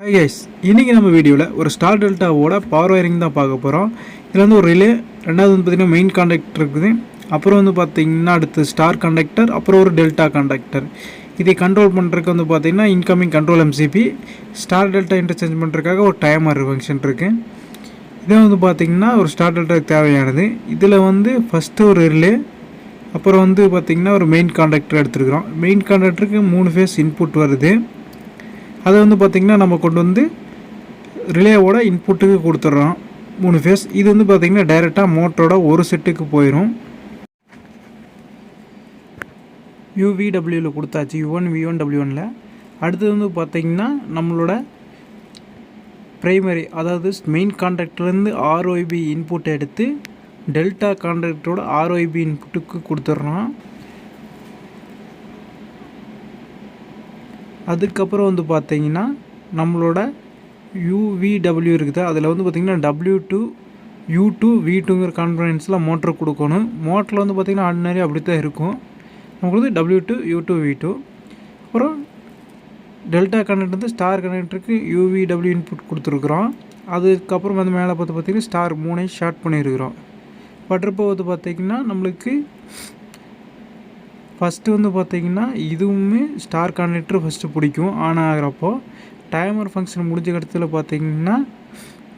Hi guys, இன்றைக்கி நம்ம வீடியோவில் ஒரு ஸ்டார் டெல்டாவோட பவர் வயரிங் தான் பார்க்க போகிறோம். இதில் வந்து ஒரு ரிலே, ரெண்டாவது வந்து பார்த்திங்கன்னா மெயின் கான்டாக்டர் இருக்குது. அப்புறம் வந்து பார்த்திங்கன்னா அடுத்து ஸ்டார் கண்டக்டர், அப்புறம் ஒரு டெல்டா கண்டக்டர். இதை கண்ட்ரோல் பண்ணுறதுக்கு வந்து பார்த்திங்கன்னா incoming control MCB, star delta interchange பண்ணுறதுக்காக ஒரு டைமர் ஃபங்க்ஷன் இருக்குது. இதை வந்து பார்த்திங்கன்னா ஒரு ஸ்டார் டெல்டாவுக்கு தேவையானது. இதில் வந்து ஃபஸ்ட்டு ஒரு ரிலே, அப்புறம் வந்து பார்த்திங்கன்னா ஒரு மெயின் கான்டாக்டர் எடுத்துருக்குறோம். மெயின் கான்டாக்டருக்கு 3 ஃபேஸ் இன்புட் வருது. அதை வந்து பார்த்திங்கன்னா நம்ம கொண்டு வந்து ரிலேவோட இன்புட்டுக்கு கொடுத்துட்றோம் 3 ஃபேஸ். இது வந்து பார்த்திங்கன்னா டைரெக்டாக மோட்டரோட ஒரு செட்டுக்கு போயிடும். UVWவில் கொடுத்தாச்சு, U1 V1 W1ல். அடுத்தது வந்து பார்த்திங்கன்னா நம்மளோட ப்ரைமரி, அதாவது மெயின் கான்டாக்டர்லேருந்து ROIB இன்புட் எடுத்து டெல்டா கான்டாக்டரோட ROIB இன்புட்டுக்கு கொடுத்துட்றோம். அதுக்கப்புறம் வந்து பார்த்திங்கன்னா நம்மளோட UVW இருக்குது. அதில் வந்து பார்த்திங்கன்னா W2 U2 V2ங்கிற கான்ஃபரன்ஸில் மோட்டர் கொடுக்கணும். மோட்டரில் வந்து பார்த்திங்கன்னா ஆர்டினரி அப்படி தான் இருக்கும். நமக்கு வந்து W2 U2 V2. அப்புறம் டெல்டா கனெக்ட் வந்து ஸ்டார் கனெக்டருக்கு UVW இன்புட் கொடுத்துருக்குறோம். அதுக்கப்புறம் வந்து மேலே பார்த்திங்கன்னா ஸ்டார் 3 ஷார்ட் பண்ணியிருக்கிறோம். பட்றப்போ வந்து பார்த்திங்கன்னா நம்மளுக்கு ஃபஸ்ட்டு வந்து பார்த்திங்கன்னா இதுவுமே ஸ்டார் கனெக்டர் ஃபஸ்ட்டு பிடிக்கும் ஆன் ஆகிறப்போ. டைமர் ஃபங்க்ஷன் முடிஞ்ச இடத்துல பார்த்திங்கன்னா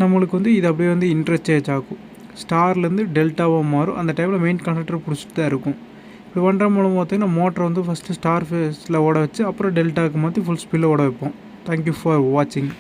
நம்மளுக்கு வந்து இது அப்படியே வந்து இன்டர்சேஞ்ச் ஆகும். ஸ்டார்லேருந்து டெல்டாவாக மாறும். அந்த டைமில் மெயின் கனெக்டர் பிடிச்சிட்டு தான் இருக்கும். இப்படி பண்ணுற மூலம் பார்த்திங்கன்னா மோட்டரை வந்து ஃபஸ்ட்டு ஸ்டார் ஃபேஸில் ஓட வச்சு அப்புறம் டெல்டாவுக்கு மாற்றி ஃபுல் ஸ்பீடில் ஓட வைப்போம். தேங்க்யூ ஃபார் வாட்சிங்.